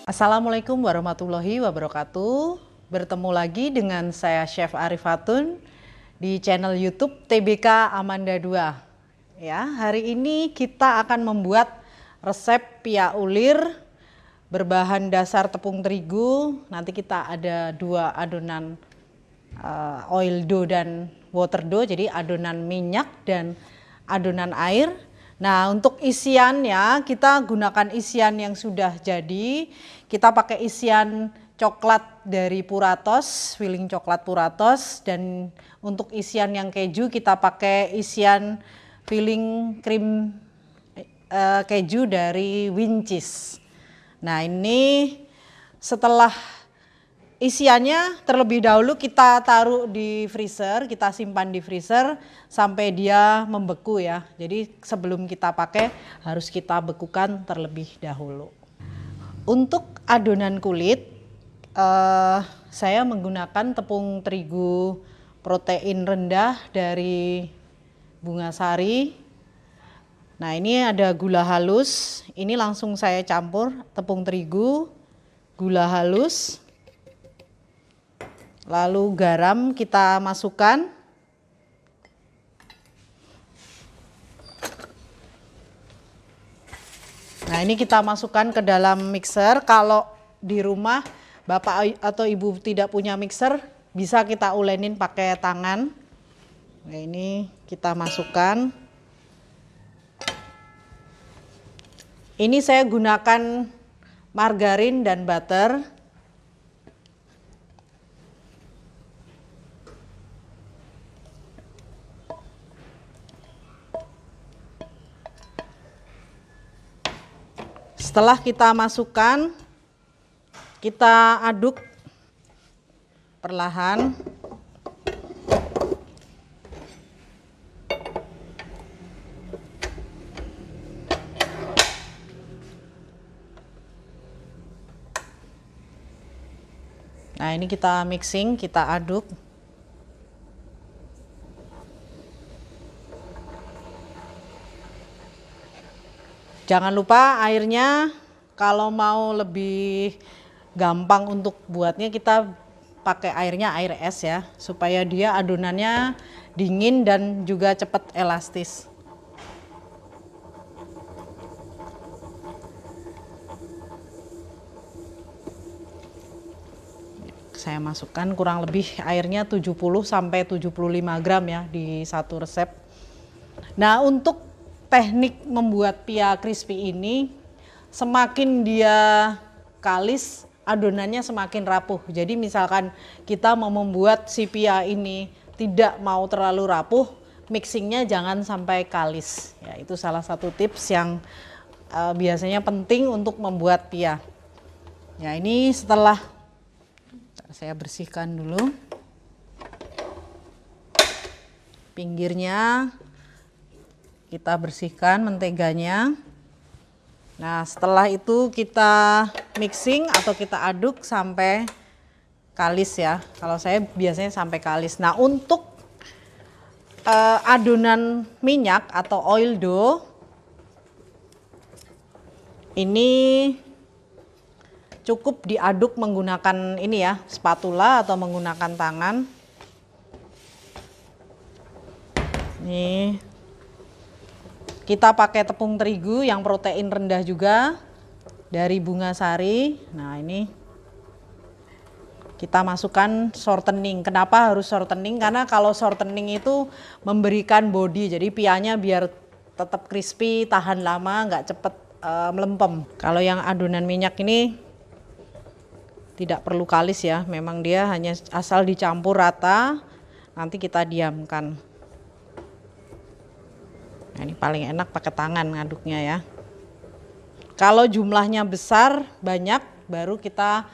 Assalamualaikum warahmatullahi wabarakatuh. Bertemu lagi dengan saya Chef Arifatun di channel YouTube TBK Amanda 2. Ya, hari ini kita akan membuat resep pia ulir berbahan dasar tepung terigu. Nanti kita ada dua adonan oil dough dan water dough, jadi adonan minyak dan adonan air. Nah, untuk isiannya kita gunakan isian yang sudah jadi. Kita pakai isian coklat dari Puratos, filling coklat Puratos, dan untuk isian yang keju kita pakai isian filling krim keju dari Winchis. Nah, ini setelah isiannya terlebih dahulu kita taruh di freezer, kita simpan di freezer sampai dia membeku ya. Jadi sebelum kita pakai harus kita bekukan terlebih dahulu. Untuk adonan kulit, saya menggunakan tepung terigu protein rendah dari Bunga Sari. Nah, ini ada gula halus, ini langsung saya campur tepung terigu, gula halus. Lalu garam kita masukkan. Nah, ini kita masukkan ke dalam mixer. Kalau di rumah Bapak atau Ibu tidak punya mixer, bisa kita ulenin pakai tangan. Nah, ini kita masukkan. Ini saya gunakan margarin dan butter. Setelah kita masukkan, kita aduk perlahan. Nah, ini kita mixing, kita aduk. Jangan lupa airnya, kalau mau lebih gampang untuk buatnya kita pakai airnya air es ya, supaya dia adonannya dingin dan juga cepat elastis. Saya masukkan kurang lebih airnya 70 sampai 75 gram ya di satu resep. Nah, untuk teknik membuat pia crispy ini, semakin dia kalis, adonannya semakin rapuh. Jadi misalkan kita mau membuat si pia ini tidak mau terlalu rapuh, mixingnya jangan sampai kalis. Ya, itu salah satu tips yang biasanya penting untuk membuat pia. Ya, ini setelah saya bersihkan dulu pinggirnya. Kita bersihkan menteganya. Nah, setelah itu kita mixing atau kita aduk sampai kalis ya. Kalau saya biasanya sampai kalis. Nah, untuk adonan minyak atau oil dough, ini cukup diaduk menggunakan ini ya, spatula atau menggunakan tangan. Nih. Kita pakai tepung terigu yang protein rendah juga dari Bunga Sari. Nah, ini kita masukkan shortening. Kenapa harus shortening? Karena kalau shortening itu memberikan body, jadi pianya biar tetap crispy, tahan lama, nggak cepet melempem. Kalau yang adonan minyak ini tidak perlu kalis ya, memang dia hanya asal dicampur rata, nanti kita diamkan. Nah, ini paling enak pakai tangan ngaduknya ya. Kalau jumlahnya besar, banyak, baru kita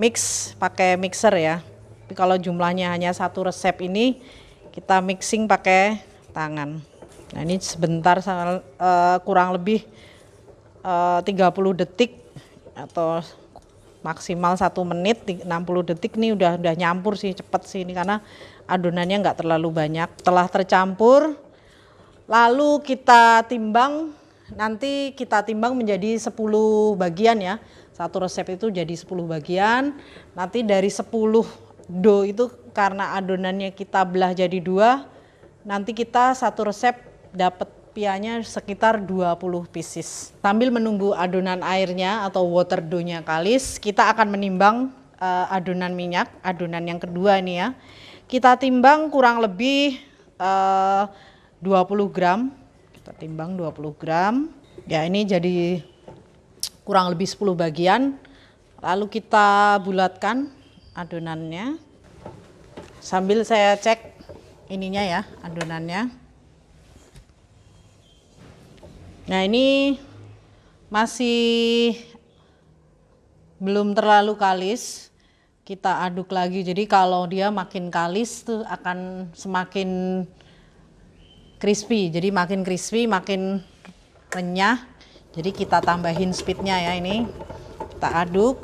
mix pakai mixer ya. Tapi kalau jumlahnya hanya satu resep ini, kita mixing pakai tangan. Nah, ini sebentar, kurang lebih 30 detik atau maksimal 1 menit, 60 detik nih udah nyampur sih, cepet sih ini karena adonannya nggak terlalu banyak. Setelah tercampur, lalu kita timbang nanti kita timbang menjadi 10 bagian ya. Satu resep itu jadi 10 bagian. Nanti dari 10 dough itu karena adonannya kita belah jadi 2, nanti kita satu resep dapat pianya sekitar 20 pieces. Sambil menunggu adonan airnya atau water dough-nya kalis, kita akan menimbang adonan minyak, adonan yang kedua nih ya. Kita timbang kurang lebih 20 gram. Kita timbang 20 gram. Ya, ini jadi kurang lebih 10 bagian. Lalu kita bulatkan adonannya. Sambil saya cek ininya ya, adonannya. Nah, ini masih belum terlalu kalis. Kita aduk lagi. Jadi kalau dia makin kalis tuh akan semakin crispy. Jadi makin crispy, makin renyah. Jadi kita tambahin speednya ya ini. Kita aduk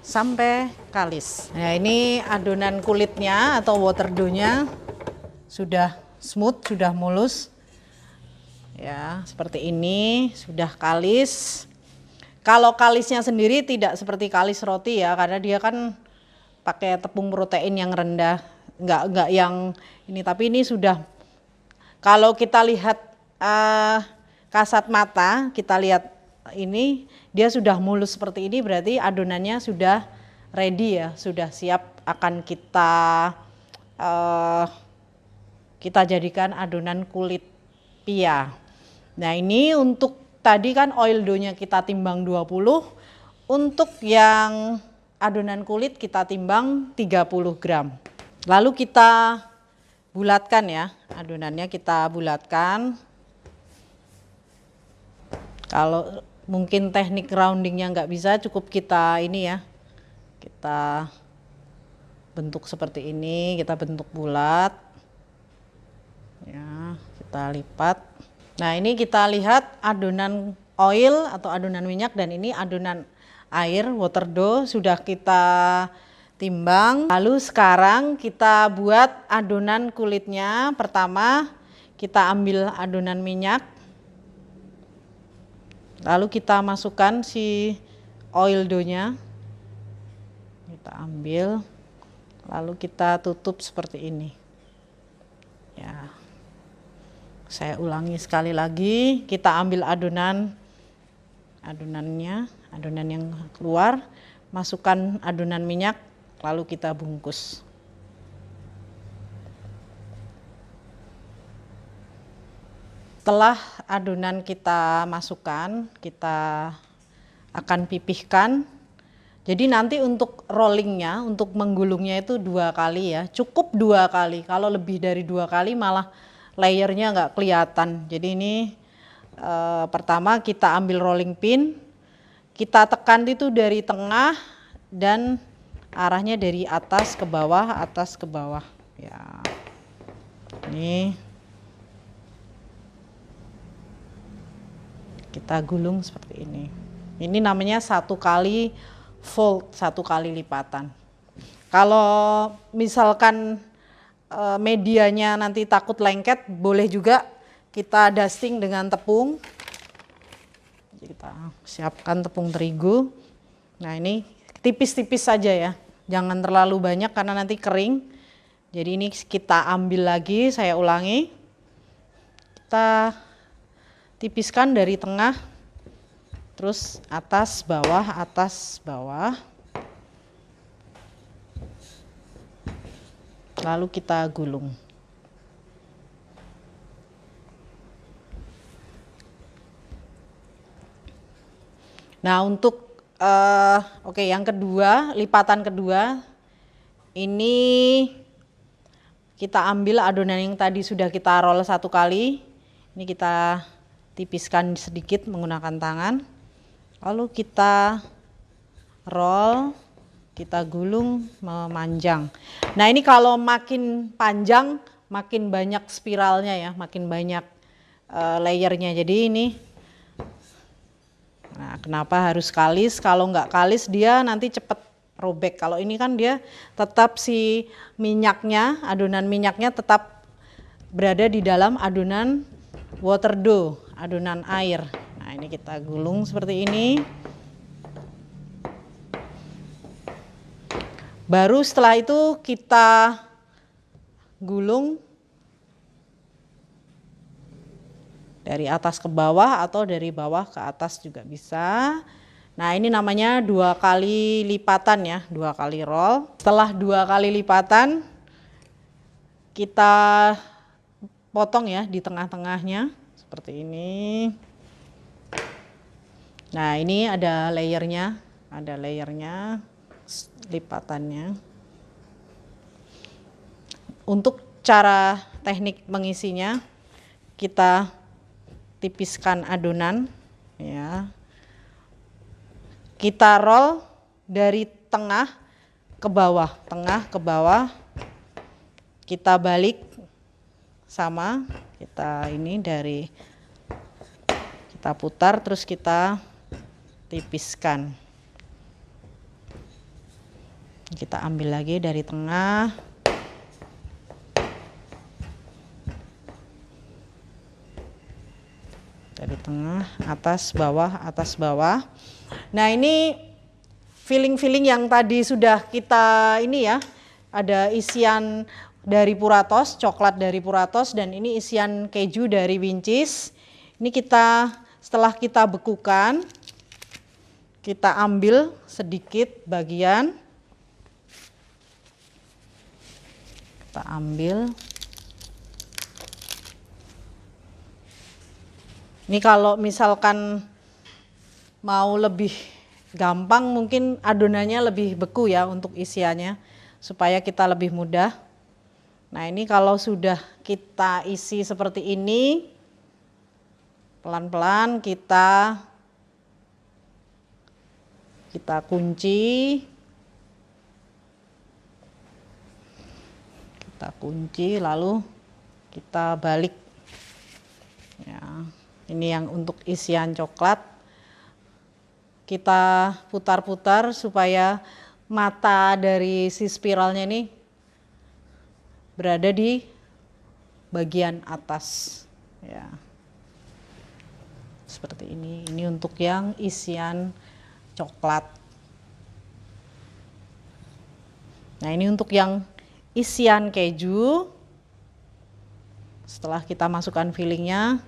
sampai kalis. Nah, ini adonan kulitnya atau water dough-nya sudah smooth, sudah mulus. Ya, seperti ini, sudah kalis. Kalau kalisnya sendiri tidak seperti kalis roti ya, karena dia kan pakai tepung protein yang rendah. Enggak yang ini, tapi ini sudah. Kalau kita lihat kasat mata, kita lihat ini dia sudah mulus seperti ini, berarti adonannya sudah ready ya, sudah siap akan kita jadikan adonan kulit pia. Nah, ini untuk tadi kan oil dough-nya kita timbang 20, untuk yang adonan kulit kita timbang 30 gram. Lalu kita bulatkan ya, adonannya kita bulatkan. Kalau mungkin teknik roundingnya nggak bisa, cukup kita ini ya, kita bentuk seperti ini, kita bentuk bulat. Ya, kita lipat. Nah, ini kita lihat adonan oil atau adonan minyak dan ini adonan air water dough sudah kita timbang. Lalu sekarang kita buat adonan kulitnya. Pertama kita ambil adonan minyak. Lalu kita masukkan si oil dough-nya. Kita ambil. Lalu kita tutup seperti ini. Ya. Saya ulangi sekali lagi, kita ambil adonannya, adonan yang keluar, masukkan adonan minyak, lalu kita bungkus. Setelah adonan kita masukkan, kita akan pipihkan. Jadi nanti untuk rollingnya, untuk menggulungnya itu 2 kali ya, cukup 2 kali. Kalau lebih dari 2 kali malah layernya nggak kelihatan. Jadi ini pertama kita ambil rolling pin, kita tekan itu dari tengah dan arahnya dari atas ke bawah, atas ke bawah. Ya, ini kita gulung seperti ini. Ini namanya 1 kali fold, 1 kali lipatan. Kalau misalkan medianya nanti takut lengket, boleh juga kita dusting dengan tepung. Jadi kita siapkan tepung terigu. Nah, ini tipis-tipis saja ya, jangan terlalu banyak karena nanti kering. Jadi ini kita ambil lagi, saya ulangi. Kita tipiskan dari tengah, terus atas bawah, atas bawah. Lalu kita gulung. Nah, untuk yang kedua, lipatan kedua, ini kita ambil adonan yang tadi sudah kita roll 1 kali. Ini kita tipiskan sedikit menggunakan tangan. Lalu kita roll. Kita gulung memanjang. Nah, ini kalau makin panjang makin banyak spiralnya ya, makin banyak layernya. Jadi ini, nah kenapa harus kalis? Kalau nggak kalis dia nanti cepat robek. Kalau ini kan dia tetap si minyaknya, adonan minyaknya tetap berada di dalam adonan water dough, adonan air. Nah, ini kita gulung seperti ini. Baru setelah itu kita gulung dari atas ke bawah atau dari bawah ke atas juga bisa. Nah, ini namanya 2 kali lipatan ya, 2 kali roll. Setelah 2 kali lipatan, kita potong ya di tengah-tengahnya seperti ini. Nah, ini ada layernya, lipatannya. Untuk cara teknik mengisinya, kita tipiskan adonan ya. Kita roll dari tengah ke bawah, kita balik sama, kita putar terus kita tipiskan. Kita ambil lagi dari tengah. Dari tengah, atas bawah. Nah, ini filling yang tadi sudah kita ini ya, ada isian dari Puratos, coklat dari Puratos, dan ini isian keju dari Winchies. Ini setelah kita bekukan, kita ambil sedikit bagian, kita ambil. Ini kalau misalkan mau lebih gampang, mungkin adonannya lebih beku ya untuk isiannya, supaya kita lebih mudah. Nah, ini kalau sudah kita isi seperti ini, pelan-pelan kita kunci. Lalu kita balik. Ya. Ini yang untuk isian coklat. Kita putar-putar supaya mata dari si spiralnya ini berada di bagian atas. Ya. Seperti ini. Ini untuk yang isian coklat. Nah, ini untuk yang isian keju. Setelah kita masukkan fillingnya,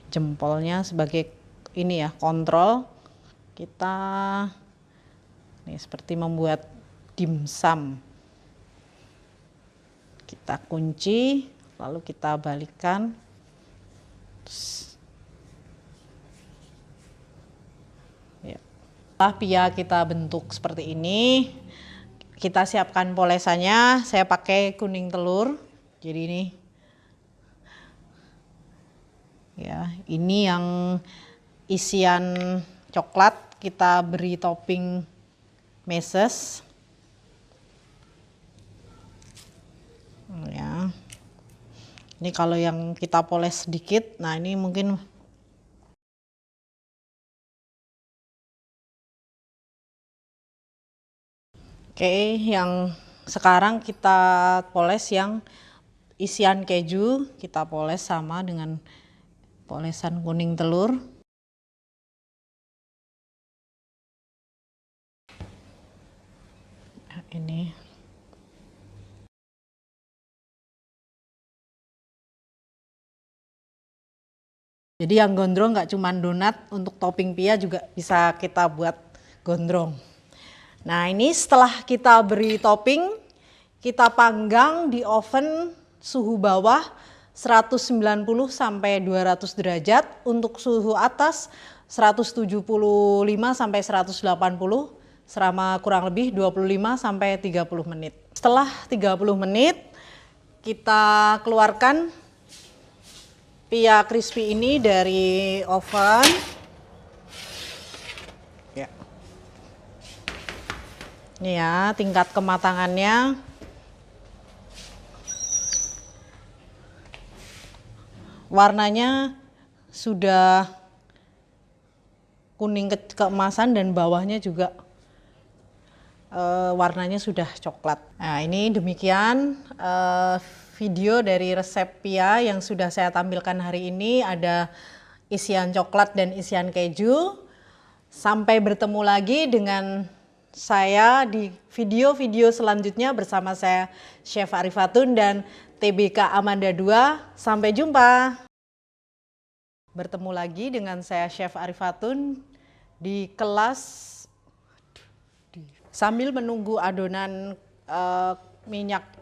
jempolnya sebagai ini ya, kontrol. Kita nih seperti membuat dimsum. Kita kunci, lalu kita balikkan. Ya. Setelah pia kita bentuk seperti ini, kita siapkan polesannya. Saya pakai kuning telur. Jadi ini ya, ini yang isian coklat, kita beri topping meses. Ya. Ini kalau yang kita poles sedikit, nah ini mungkin oke, yang sekarang kita poles yang isian keju, kita poles sama dengan polesan kuning telur. Nah, ini. Jadi yang gondrong nggak cuma donat, untuk topping pia juga bisa kita buat gondrong. Nah, ini setelah kita beri topping, kita panggang di oven suhu bawah 190 sampai 200 derajat, untuk suhu atas 175 sampai 180 selama kurang lebih 25 sampai 30 menit. Setelah 30 menit, kita keluarkan pia crispy ini dari oven. Ya. Ini ya, tingkat kematangannya. Warnanya sudah kuning keemasan dan bawahnya juga warnanya sudah coklat. Nah, ini demikian video dari resep Pia yang sudah saya tampilkan hari ini. Ada isian coklat dan isian keju. Sampai bertemu lagi dengan saya di video-video selanjutnya bersama saya Chef Arifatun dan TBK Amanda 2. Sampai jumpa. Bertemu lagi dengan saya Chef Arifatun di kelas sambil menunggu adonan minyak